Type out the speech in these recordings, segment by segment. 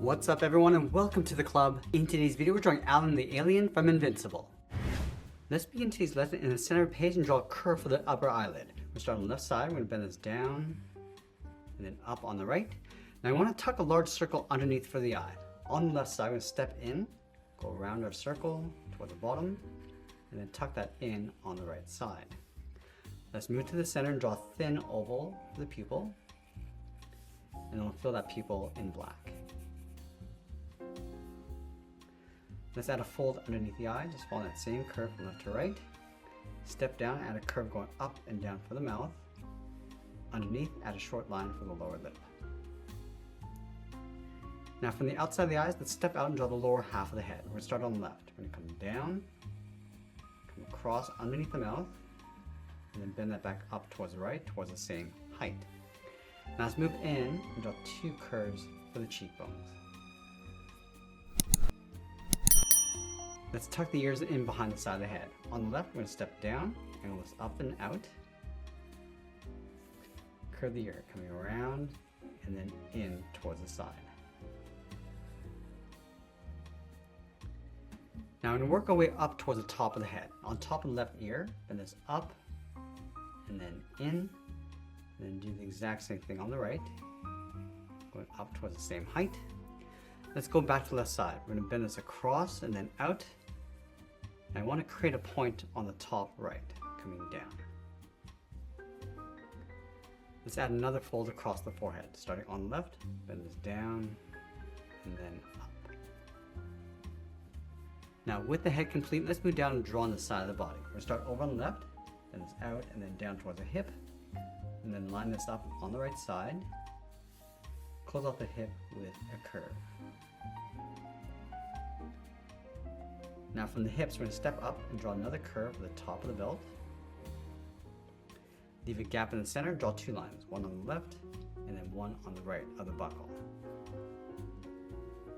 What's up everyone and welcome to the club. In today's video we're drawing Alan the alien from Invincible. Let's begin today's lesson in the center of the page and draw a curve for the upper eyelid. We'll start on the left side, we're going to bend this down and then up on the right. Now I want to tuck a large circle underneath for the eye. On the left side, we're going to step in, go around our circle toward the bottom, and then tuck that in on the right side. Let's move to the center and draw a thin oval for the pupil, and then we'll fill that pupil in black. Let's add a fold underneath the eye, just follow that same curve from left to right. Step down, add a curve going up and down for the mouth. Underneath, add a short line for the lower lip. Now from the outside of the eyes, let's step out and draw the lower half of the head. We're going to start on the left. We're going to come down, come across underneath the mouth, and then bend that back up towards the right, towards the same height. Now let's move in and draw two curves for the cheekbones. Let's tuck the ears in behind the side of the head. On the left, we're going to step down, angle this up and out. Curve the ear, coming around and then in towards the side. Now we're going to work our way up towards the top of the head. On top of the left ear, bend this up and then in, and then do the exact same thing on the right, going up towards the same height. Let's go back to the left side. We're going to bend this across and then out. And I want to create a point on the top right, coming down. Let's add another fold across the forehead. Starting on the left, bend this down and then up. Now with the head complete, let's move down and draw on the side of the body. We're going to start over on the left, bend this out and then down towards the hip, and then line this up on the right side. Close off the hip with a curve. Now from the hips, we're going to step up and draw another curve at the top of the belt. Leave a gap in the center, draw two lines, one on the left and then one on the right of the buckle.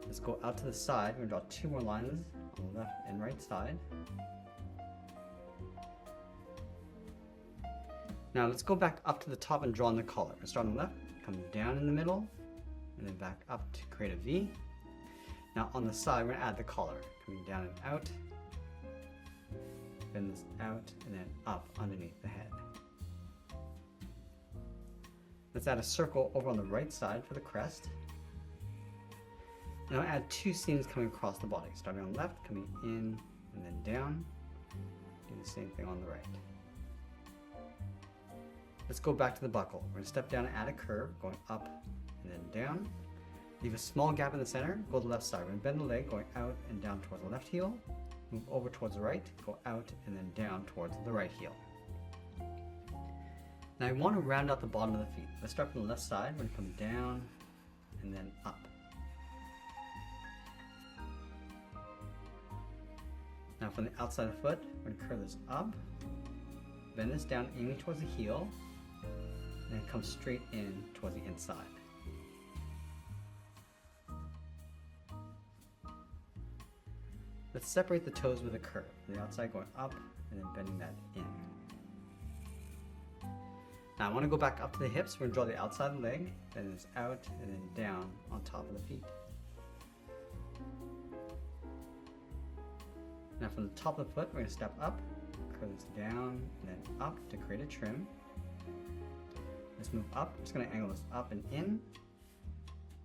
Let's go out to the side, we're going to draw two more lines on the left and right side. Now let's go back up to the top and draw on the collar. We're going to start on the left, come down in the middle, and then back up to create a V. Now on the side, we're going to add the collar, coming down and out, bend this out, and then up underneath the head. Let's add a circle over on the right side for the crest. Now add two seams coming across the body, starting on the left, coming in, and then down. Do the same thing on the right. Let's go back to the buckle. We're going to step down and add a curve, going up and then down. Leave a small gap in the center, go to the left side. We're going to bend the leg, going out and down towards the left heel. Move over towards the right, go out and then down towards the right heel. Now I want to round out the bottom of the feet. Let's start from the left side. We're going to come down and then up. Now from the outside of the foot, we're going to curve this up, bend this down, aiming towards the heel, and then come straight in towards the inside. Let's separate the toes with a curve. From the outside going up and then bending that in. Now I want to go back up to the hips. We're going to draw the outside of the leg, bend this out and then down on top of the feet. Now from the top of the foot, we're going to step up, curve this down and then up to create a trim. Let's move up. I'm just going to angle this up and in,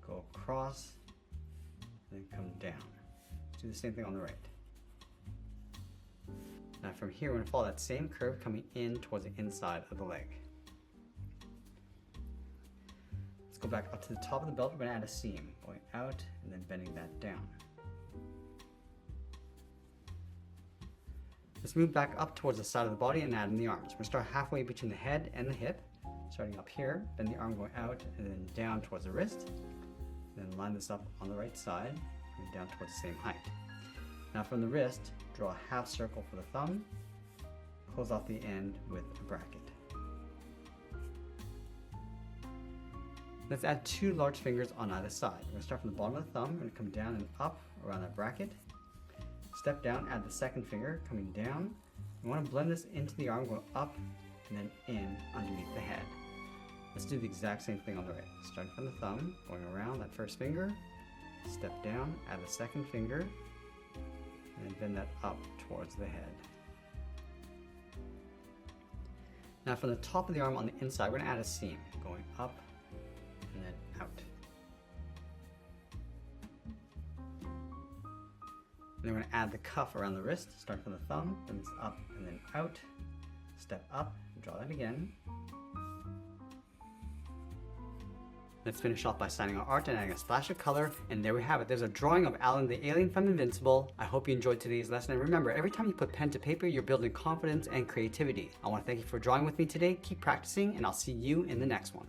go across, and then come down. Do the same thing on the right. Now from here, we're going to follow that same curve coming in towards the inside of the leg. Let's go back up to the top of the belt. We're going to add a seam, going out and then bending that down. Let's move back up towards the side of the body and add in the arms. We're going to start halfway between the head and the hip. Starting up here, bend the arm going out and then down towards the wrist. Then line this up on the right side. Down towards the same height. Now from the wrist, draw a half circle for the thumb, close off the end with a bracket. Let's add two large fingers on either side. We're going to start from the bottom of the thumb, we're going to come down and up around that bracket. Step down, add the second finger, coming down. We want to blend this into the arm, going up and then in underneath the head. Let's do the exact same thing on the right. Starting from the thumb, going around that first finger, step down, add the second finger, and then bend that up towards the head. Now from the top of the arm on the inside, we're going to add a seam, going up and then out. And then we're going to add the cuff around the wrist, starting from the thumb, then it's up and then out, step up, draw that again. Let's finish off by signing our art and adding a splash of color, and there we have it. There's a drawing of Alan the alien from Invincible. I hope you enjoyed today's lesson, and remember, every time you put pen to paper, you're building confidence and creativity. I want to thank you for drawing with me today. Keep practicing, and I'll see you in the next one.